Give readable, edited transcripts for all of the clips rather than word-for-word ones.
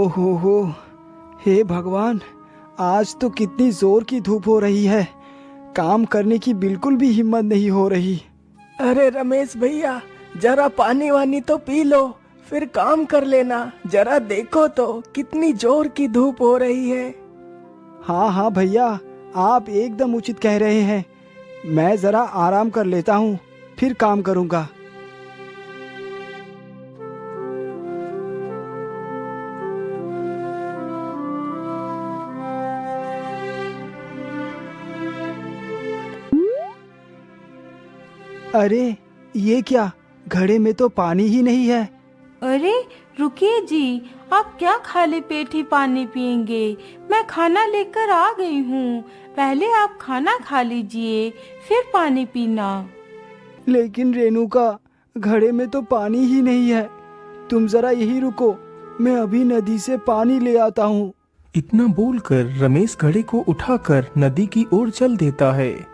हो, हे भगवान, आज तो कितनी जोर की धूप हो रही है। काम करने की बिल्कुल भी हिम्मत नहीं हो रही। अरे रमेश भैया, जरा पानी वानी तो पी लो, फिर काम कर लेना। जरा देखो तो कितनी जोर की धूप हो रही है। हाँ हाँ भैया, आप एकदम उचित कह रहे हैं। मैं जरा आराम कर लेता हूँ, फिर काम करूँगा। अरे ये क्या, घड़े में तो पानी ही नहीं है। अरे रुकिए जी, आप क्या खाली पेट ही पानी पिएंगे? मैं खाना लेकर आ गई हूँ। पहले आप खाना खा लीजिए, फिर पानी पीना। लेकिन रेणुका, घड़े में तो पानी ही नहीं है। तुम जरा यही रुको, मैं अभी नदी से पानी ले आता हूँ। इतना बोलकर रमेश घड़े को उठाकर नदी की ओर चल देता है।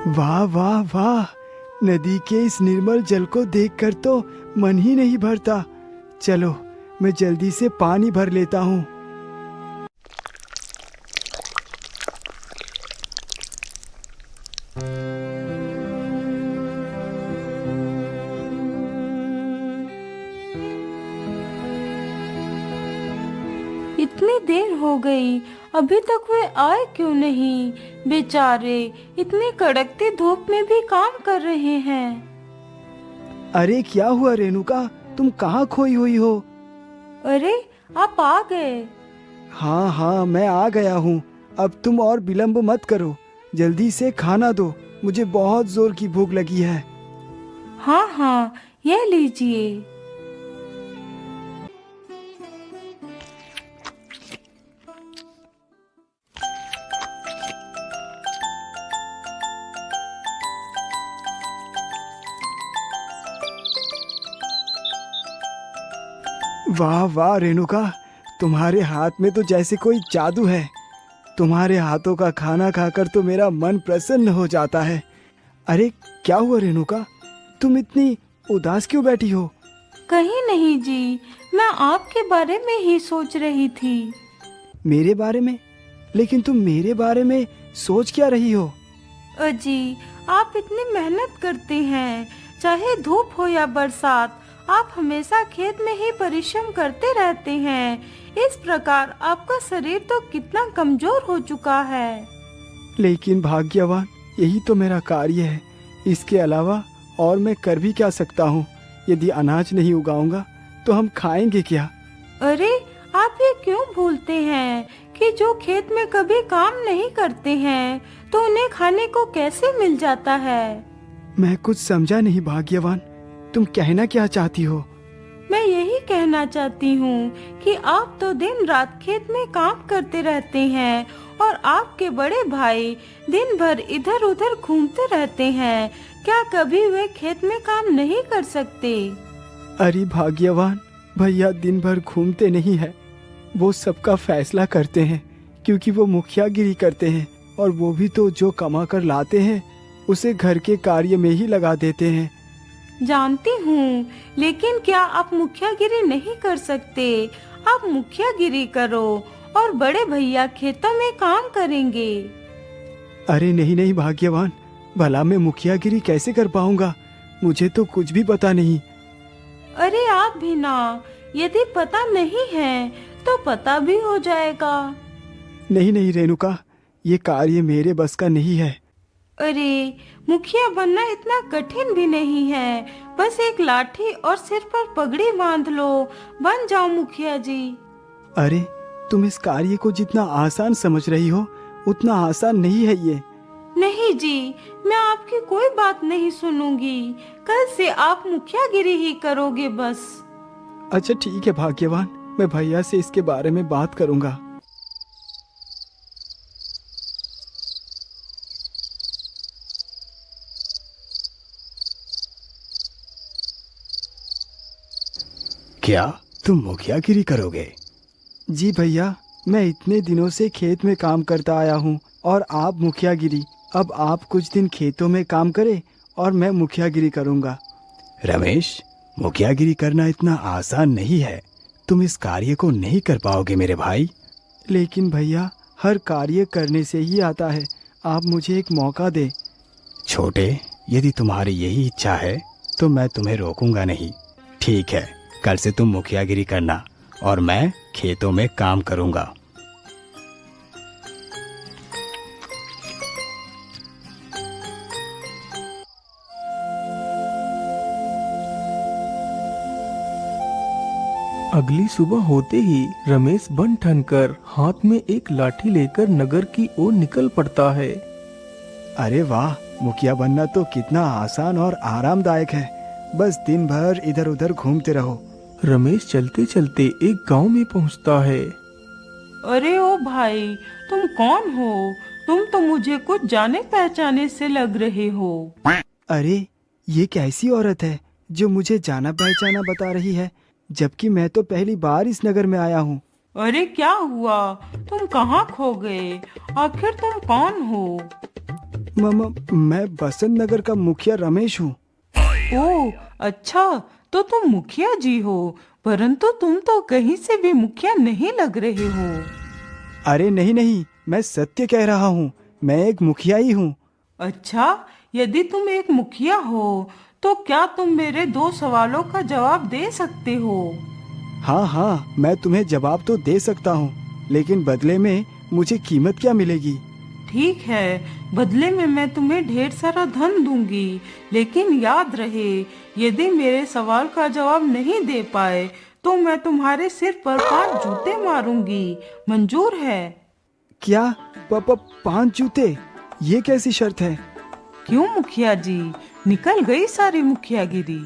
वाह वाह वाह, नदी के इस निर्मल जल को देखकर तो मन ही नहीं भरता। चलो, मैं जल्दी से पानी भर लेता हूँ। इतनी देर हो गई, अभी तक वे आए क्यों नहीं? बेचारे इतनी कड़कती धूप में भी काम कर रहे हैं। अरे क्या हुआ रेणुका, तुम कहाँ खोई हुई हो? अरे आप आ गए। हाँ हाँ, मैं आ गया हूँ। अब तुम और विलंब मत करो, जल्दी से खाना दो, मुझे बहुत जोर की भूख लगी है। हाँ हाँ, ये लीजिए। वाह वाह रेणुका, तुम्हारे हाथ में तो जैसे कोई जादू है। तुम्हारे हाथों का खाना खाकर तो मेरा मन प्रसन्न हो जाता है। अरे क्या हुआ रेणुका, तुम इतनी उदास क्यों बैठी हो? कहीं नहीं जी, मैं आपके बारे में ही सोच रही थी। मेरे बारे में? लेकिन तुम मेरे बारे में सोच क्या रही हो? अजी, आप इतनी मेहनत करते हैं, चाहे धूप हो या बरसात, आप हमेशा खेत में ही परिश्रम करते रहते हैं। इस प्रकार आपका शरीर तो कितना कमजोर हो चुका है। लेकिन भाग्यवान, यही तो मेरा कार्य है। इसके अलावा और मैं कर भी क्या सकता हूँ? यदि अनाज नहीं उगाऊंगा तो हम खाएंगे क्या? अरे आप ये क्यों भूलते हैं कि जो खेत में कभी काम नहीं करते हैं तो उन्हें खाने को कैसे मिल जाता है? मैं कुछ समझा नहीं भाग्यवान, तुम कहना क्या चाहती हो? मैं यही कहना चाहती हूँ कि आप तो दिन रात खेत में काम करते रहते हैं और आपके बड़े भाई दिन भर इधर उधर घूमते रहते हैं। क्या कभी वे खेत में काम नहीं कर सकते? अरे भाग्यवान, भैया दिन भर घूमते नहीं है। वो सबका फैसला करते हैं, क्योंकि वो मुखियागिरी करते हैं। और वो भी तो जो कमा कर लाते हैं उसे घर के कार्य में ही लगा देते हैं। जानती हूँ, लेकिन क्या आप मुखियागिरी नहीं कर सकते? आप मुखियागिरी करो और बड़े भैया खेतों में काम करेंगे। अरे नहीं नहीं भाग्यवान, भला मैं मुखियागिरी कैसे कर पाऊंगा? मुझे तो कुछ भी पता नहीं। अरे आप भी ना, यदि पता नहीं है तो पता भी हो जाएगा। नहीं नहीं रेणुका, ये कार्य मेरे बस का नहीं है। अरे मुखिया बनना इतना कठिन भी नहीं है, बस एक लाठी और सिर पर पगड़ी बांध लो, बन जाओ मुखिया जी। अरे तुम इस कार्य को जितना आसान समझ रही हो उतना आसान नहीं है ये। नहीं जी, मैं आपकी कोई बात नहीं सुनूंगी। कल से आप मुखियागिरी ही करोगे बस। अच्छा ठीक है भाग्यवान, मैं भैया से इसके बारे में बात करूंगा। क्या तुम मुखियागिरी करोगे? जी भैया, मैं इतने दिनों से खेत में काम करता आया हूँ और आप मुखियागिरी। अब आप कुछ दिन खेतों में काम करें और मैं मुखियागिरी करूँगा। रमेश, मुखियागिरी करना इतना आसान नहीं है। तुम इस कार्य को नहीं कर पाओगे मेरे भाई। लेकिन भैया, हर कार्य करने से ही आता है। आप मुझे एक मौका दे। छोटे, यदि तुम्हारी यही इच्छा है तो मैं तुम्हें रोकूंगा नहीं। ठीक है, कल से तुम मुखियागिरी करना और मैं खेतों में काम करूंगा। अगली सुबह होते ही रमेश बन ठनकर हाथ में एक लाठी लेकर नगर की ओर निकल पड़ता है। अरे वाह, मुखिया बनना तो कितना आसान और आरामदायक है। बस दिन भर इधर उधर घूमते रहो। रमेश चलते चलते एक गांव में पहुंचता है। अरे ओ भाई, तुम कौन हो? तुम तो मुझे कुछ जाने पहचाने से लग रहे हो। अरे, ये कैसी औरत है जो मुझे जाना पहचाना बता रही है, जबकि मैं तो पहली बार इस नगर में आया हूँ। अरे क्या हुआ? तुम कहाँ खो गए? आखिर तुम कौन हो? मैं बसंत नगर का मुखिया रमेश हूँ। ओह अच्छा, तो तुम मुखिया जी हो, परंतु तुम तो कहीं से भी मुखिया नहीं लग रहे हो। अरे नहीं नहीं, मैं सत्य कह रहा हूँ। मैं एक मुखिया ही हूँ। अच्छा, यदि तुम एक मुखिया हो तो क्या तुम मेरे 2 सवालों का जवाब दे सकते हो? हाँ हाँ, मैं तुम्हें जवाब तो दे सकता हूँ, लेकिन बदले में मुझे कीमत क्या मिलेगी? ठीक है, बदले में मैं तुम्हें ढेर सारा धन दूंगी, लेकिन याद रहे, यदि मेरे सवाल का जवाब नहीं दे पाए तो मैं तुम्हारे सिर पर 5 जूते मारूंगी। मंजूर है? क्या? 5 जूते? ये कैसी शर्त है? क्यों मुखिया जी, निकल गई सारी मुखियागिरी?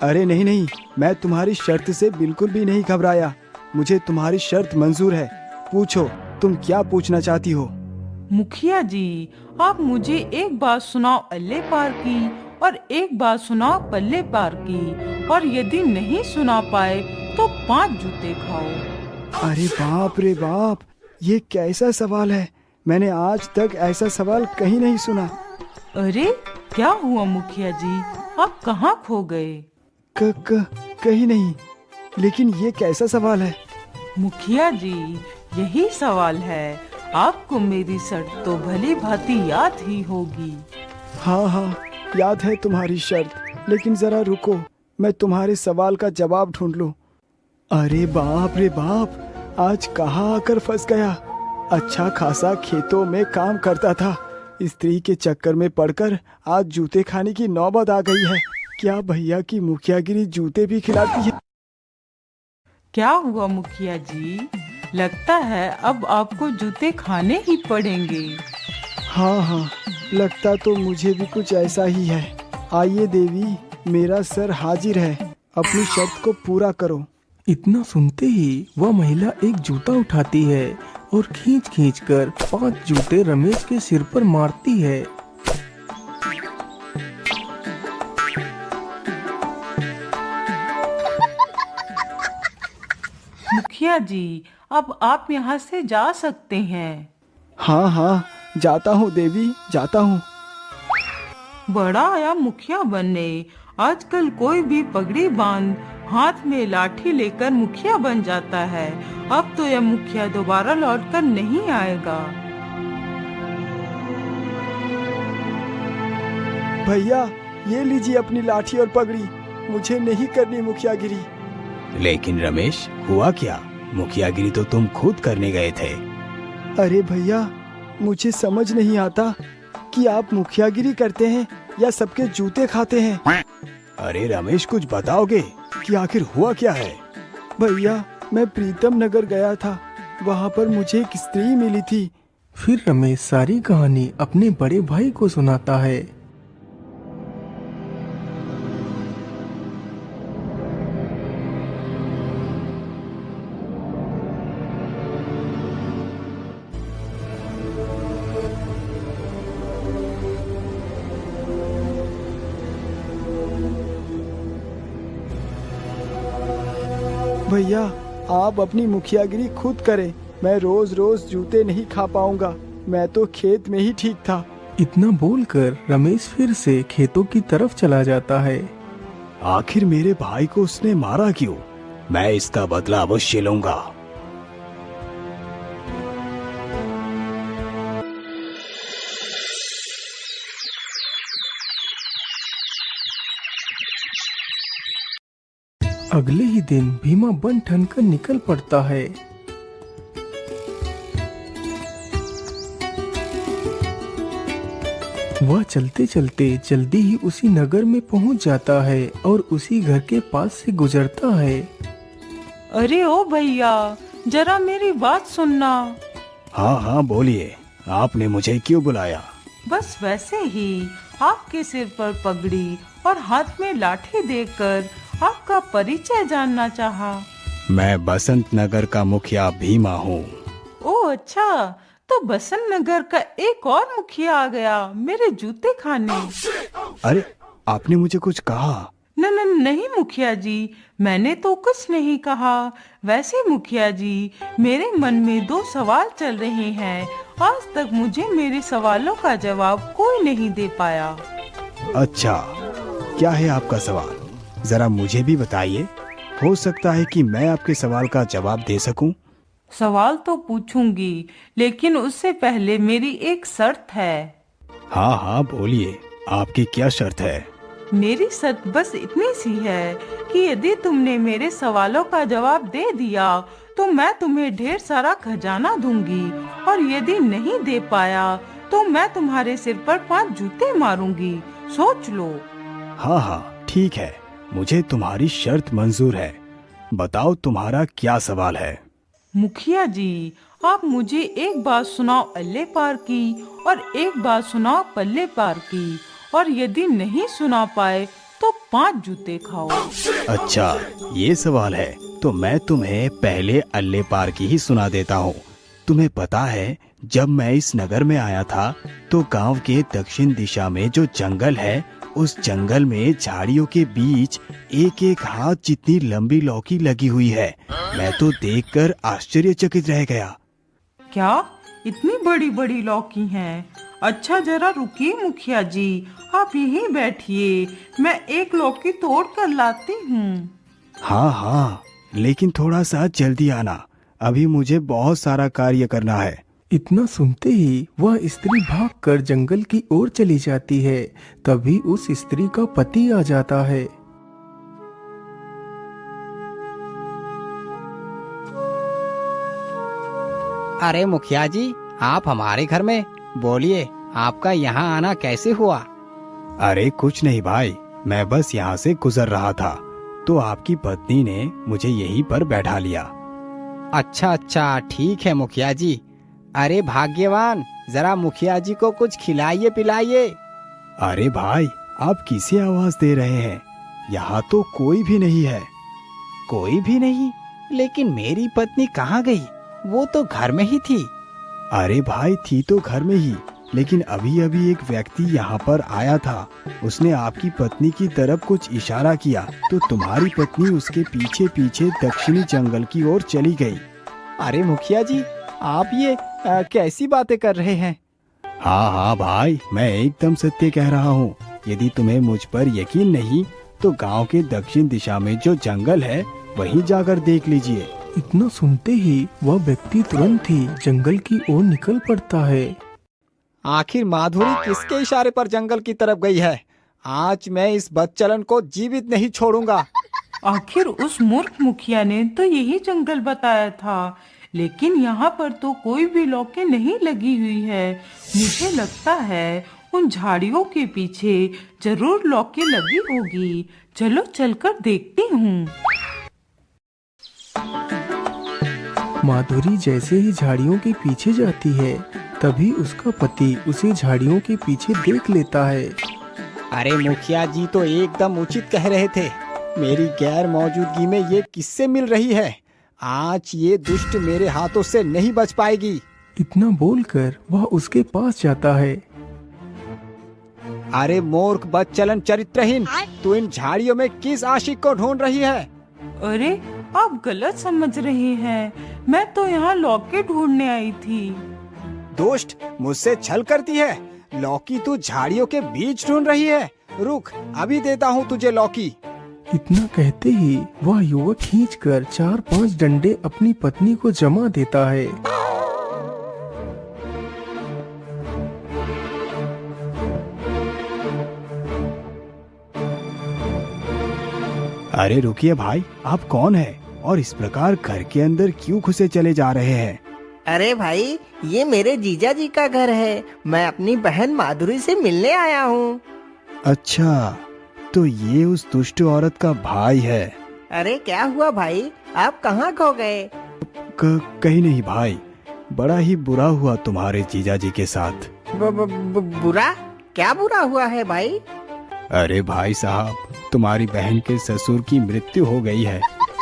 अरे नहीं नहीं, मैं तुम्हारी शर्त से बिल्कुल भी नहीं घबराया। मुझे तुम्हारी शर्त मंजूर है। पूछो, तुम क्या पूछना चाहती हो? मुखिया जी, आप मुझे एक बात सुनाओ अल्ले पार की और एक बात सुनाओ पल्ले पार की, और यदि नहीं सुना पाए तो 5 जूते खाओ। अरे बाप रे बाप, ये कैसा सवाल है? मैंने आज तक ऐसा सवाल कहीं नहीं सुना। अरे क्या हुआ मुखिया जी, आप कहाँ खो गए? कहीं नहीं, लेकिन ये कैसा सवाल है? मुखिया जी, यही सवाल है। आपको मेरी शर्त तो भली भांति याद ही होगी। हाँ हाँ, याद है तुम्हारी शर्त, लेकिन जरा रुको, मैं तुम्हारे सवाल का जवाब ढूंढ लूं। अरे बाप रे बाप, आज कहाँ आकर फंस गया। अच्छा खासा खेतों में काम करता था, स्त्री के चक्कर में पड़कर आज जूते खाने की नौबत आ गई है। क्या भैया की मुखियागिरी जूते भी खिलाती है? क्या हुआ मुखिया जी, लगता है अब आपको जूते खाने ही पड़ेंगे। हाँ हाँ, लगता तो मुझे भी कुछ ऐसा ही है। आइए देवी, मेरा सर हाजिर है, अपनी शर्त को पूरा करो। इतना सुनते ही वह महिला एक जूता उठाती है और खींच खींच कर 5 जूते रमेश के सिर पर मारती है। मुखिया जी, अब आप यहाँ से जा सकते हैं। हाँ हाँ, जाता हूँ देवी, जाता हूँ। बड़ा आया मुखिया बनने। आजकल कोई भी पगड़ी बांध हाथ में लाठी लेकर मुखिया बन जाता है। अब तो यह मुखिया दोबारा लौटकर नहीं आएगा। भैया, ये लीजिए अपनी लाठी और पगड़ी, मुझे नहीं करनी मुखियागिरी। लेकिन रमेश, हुआ क्या? मुखियागिरी तो तुम खुद करने गए थे। अरे भैया, मुझे समझ नहीं आता कि आप मुखियागिरी करते हैं या सबके जूते खाते हैं। अरे रमेश, कुछ बताओगे कि आखिर हुआ क्या है? भैया, मैं प्रीतम नगर गया था, वहाँ पर मुझे एक स्त्री मिली थी। फिर रमेश सारी कहानी अपने बड़े भाई को सुनाता है। भैया, आप अपनी मुखियागिरी खुद करें। मैं रोज रोज जूते नहीं खा पाऊंगा, मैं तो खेत में ही ठीक था। इतना बोलकर रमेश फिर से खेतों की तरफ चला जाता है। आखिर मेरे भाई को उसने मारा क्यों? मैं इसका बदला अवश्य लूंगा। अगले ही दिन भीमा बन ठन कर निकल पड़ता है। वह चलते चलते जल्दी ही उसी नगर में पहुंच जाता है और उसी घर के पास से गुजरता है। अरे ओ भैया, जरा मेरी बात सुनना। हाँ हाँ बोलिए, आपने मुझे क्यों बुलाया? बस वैसे ही आपके सिर पर पगड़ी और हाथ में लाठी देखकर आपका परिचय जानना चाहा। मैं बसंत नगर का मुखिया भीमा हूँ। ओह अच्छा, तो बसंत नगर का एक और मुखिया आ गया मेरे जूते खाने। अरे आपने मुझे कुछ कहा? नहीं मुखिया जी, मैंने तो कुछ नहीं कहा। वैसे मुखिया जी, मेरे मन में 2 सवाल चल रहे हैं। आज तक मुझे मेरे सवालों का जवाब कोई नहीं दे पाया। अच्छा, क्या है आपका सवाल? जरा मुझे भी बताइए, हो सकता है कि मैं आपके सवाल का जवाब दे सकूं। सवाल तो पूछूंगी, लेकिन उससे पहले मेरी एक शर्त है। हाँ हाँ बोलिए, आपकी क्या शर्त है? मेरी शर्त बस इतनी सी है कि यदि तुमने मेरे सवालों का जवाब दे दिया तो मैं तुम्हें ढेर सारा खजाना दूंगी, और यदि नहीं दे पाया तो मैं तुम्हारे सिर पर 5 जूते मारूंगी। सोच लो। हाँ हाँ ठीक है, मुझे तुम्हारी शर्त मंजूर है। बताओ तुम्हारा क्या सवाल है? मुखिया जी, आप मुझे एक बात सुनाओ अल्ले पार की और एक बात सुनाओ पल्ले पार की, और यदि नहीं सुना पाए तो 5 जूते खाओ। अच्छा ये सवाल है, तो मैं तुम्हें पहले अल्ले पार की ही सुना देता हूँ। तुम्हें पता है, जब मैं इस नगर में आया था तो गांव के दक्षिण दिशा में जो जंगल है, उस जंगल में झाड़ियों के बीच एक एक हाथ जितनी लंबी लौकी लगी हुई है। मैं तो देखकर आश्चर्यचकित रह गया। क्या इतनी बड़ी बड़ी लौकी हैं? अच्छा जरा रुकिए मुखिया जी, आप यहीं बैठिए, मैं एक लौकी तोड़ कर लाती हूँ। हाँ हाँ, लेकिन थोड़ा सा जल्दी आना, अभी मुझे बहुत सारा कार्य करना है। इतना सुनते ही वह स्त्री भागकर जंगल की ओर चली जाती है। तभी उस स्त्री का पति आ जाता है। अरे मुखिया जी, आप हमारे घर में? बोलिए, आपका यहाँ आना कैसे हुआ? अरे कुछ नहीं भाई, मैं बस यहाँ से गुजर रहा था तो आपकी पत्नी ने मुझे यहीं पर बैठा लिया। अच्छा अच्छा ठीक है मुखिया जी। अरे भाग्यवान, जरा मुखिया जी को कुछ खिलाइए पिलाइए। अरे भाई, आप किसे आवाज दे रहे हैं? यहाँ तो कोई भी नहीं है। कोई भी नहीं? लेकिन मेरी पत्नी कहाँ गई? वो तो घर में ही थी। अरे भाई, थी तो घर में ही, लेकिन अभी अभी एक व्यक्ति यहाँ पर आया था। उसने आपकी पत्नी की तरफ कुछ इशारा किया तो तुम्हारी पत्नी उसके पीछे पीछे दक्षिणी जंगल की ओर चली गई। अरे मुखिया जी, आप ये कैसी बातें कर रहे हैं? हाँ हाँ भाई, मैं एकदम सत्य कह रहा हूँ। यदि तुम्हें मुझ पर यकीन नहीं तो गांव के दक्षिण दिशा में जो जंगल है वहीं जाकर देख लीजिए। इतना सुनते ही वह व्यक्ति तुरंत ही जंगल की ओर निकल पड़ता है। आखिर माधुरी किसके इशारे पर जंगल की तरफ गई है? आज मैं इस बदचलन को जीवित नहीं छोड़ूंगा। आखिर उस मूर्ख मुखिया ने तो यही जंगल बताया था, लेकिन यहाँ पर तो कोई भी लौकी नहीं लगी हुई है। मुझे लगता है उन झाड़ियों के पीछे जरूर लौकी लगी होगी। चलो चलकर देखती हूँ। माधुरी जैसे ही झाड़ियों के पीछे जाती है, तभी उसका पति उसे झाड़ियों के पीछे देख लेता है। अरे मुखिया जी तो एकदम उचित कह रहे थे। मेरी गैर मौजूदगी में ये किससे मिल रही है? आज ये दुष्ट मेरे हाथों से नहीं बच पाएगी। इतना बोलकर वह उसके पास जाता है। अरे मूर्ख बदचलन चरित्रहीन, तू इन झाड़ियों में किस आशिक को ढूंढ रही है? अरे आप गलत समझ रहे हैं। मैं तो यहाँ लौकी ढूंढने आई थी। दुष्ट, मुझसे छल करती है। लौकी तू झाड़ियों के बीच ढूंढ रही है। रुक, अभी देता हूँ तुझे लौकी। इतना कहते ही वह युवक खींचकर 4-5 डंडे अपनी पत्नी को जमा देता है। अरे रुकिए भाई, आप कौन हैं और इस प्रकार घर के अंदर क्यों घुसे चले जा रहे हैं? अरे भाई, ये मेरे जीजा जी का घर है। मैं अपनी बहन माधुरी से मिलने आया हूँ। अच्छा, तो ये उस दुष्ट औरत का भाई है। अरे क्या हुआ भाई, आप कहाँ खो गए? कहीं नहीं भाई, बड़ा ही बुरा हुआ तुम्हारे जीजा जी के साथ। बुरा? क्या बुरा हुआ है भाई? अरे भाई साहब, तुम्हारी बहन के ससुर की मृत्यु हो गई है,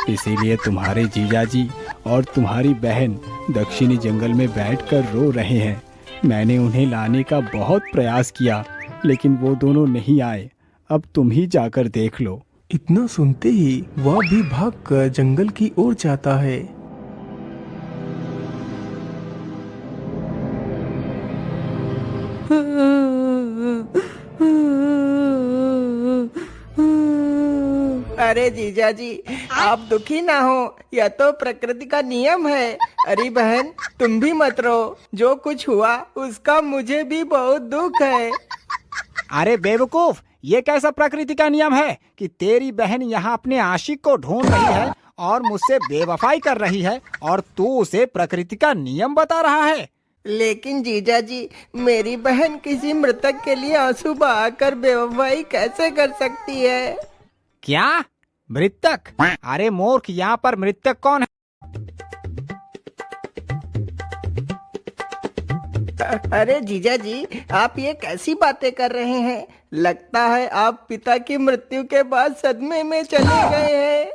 इसीलिए तुम्हारे जीजा जी और तुम्हारी बहन दक्षिणी जंगल में बैठकर रो रहे हैं। मैंने उन्हें लाने का बहुत प्रयास किया, लेकिन वो दोनों नहीं आए। अब तुम ही जाकर देख लो। इतना सुनते ही वह भी भागकर जंगल की ओर जाता है। अरे जीजा जी, आप दुखी ना हो, यह तो प्रकृति का नियम है। अरे बहन, तुम भी मत रो। जो कुछ हुआ उसका मुझे भी बहुत दुख है। अरे बेवकूफ, ये कैसा प्रकृति का नियम है कि तेरी बहन यहाँ अपने आशिक को ढूंढ रही है और मुझसे बेवफाई कर रही है और तू उसे प्रकृति का नियम बता रहा है? लेकिन जीजा जी, मेरी बहन किसी मृतक के लिए आंसू बहाकर बेवफाई कैसे कर सकती है? क्या मृतक? अरे मूर्ख, यहाँ पर मृतक कौन है? अरे जीजा जी, आप ये कैसी बातें कर रहे हैं? लगता है आप पिता की मृत्यु के बाद सदमे में चले गए हैं।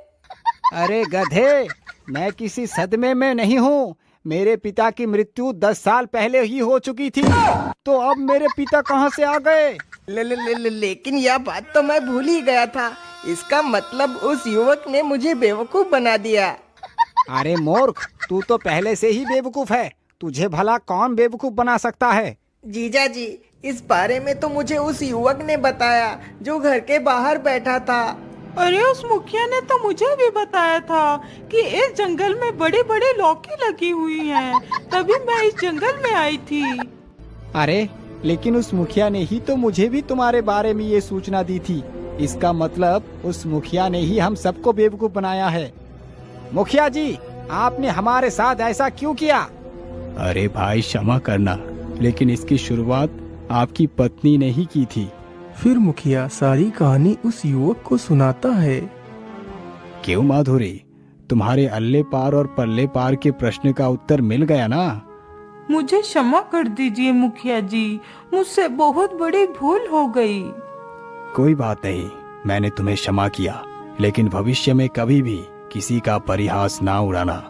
अरे गधे, मैं किसी सदमे में नहीं हूँ। मेरे पिता की मृत्यु 10 साल पहले ही हो चुकी थी, तो अब मेरे पिता कहाँ से आ गए? लेकिन यह बात तो मैं भूल ही गया था। इसका मतलब उस युवक ने मुझे बेवकूफ बना दिया। अरे मूर्ख, तू तो पहले से ही बेवकूफ है। तुझे भला कौन बेवकूफ बना सकता है? जीजा जी, इस बारे में तो मुझे उस युवक ने बताया जो घर के बाहर बैठा था। अरे उस मुखिया ने तो मुझे भी बताया था कि इस जंगल में बड़े बड़े लौकी लगी हुई हैं, तभी मैं इस जंगल में आई थी। अरे लेकिन उस मुखिया ने ही तो मुझे भी तुम्हारे बारे में ये सूचना दी थी। इसका मतलब उस मुखिया ने ही हम सबको बेवकूफ बनाया है। मुखिया जी, आपने हमारे साथ ऐसा क्यों किया? अरे भाई क्षमा करना, लेकिन इसकी शुरुआत आपकी पत्नी ने ही की थी। फिर मुखिया सारी कहानी उस युवक को सुनाता है। क्यों माधुरी, तुम्हारे अल्ले पार और पल्ले पार के प्रश्न का उत्तर मिल गया ना? मुझे क्षमा कर दीजिए मुखिया जी, मुझसे बहुत बड़ी भूल हो गई। कोई बात नहीं, मैंने तुम्हें क्षमा किया, लेकिन भविष्य में कभी भी किसी का परिहास ना उड़ाना।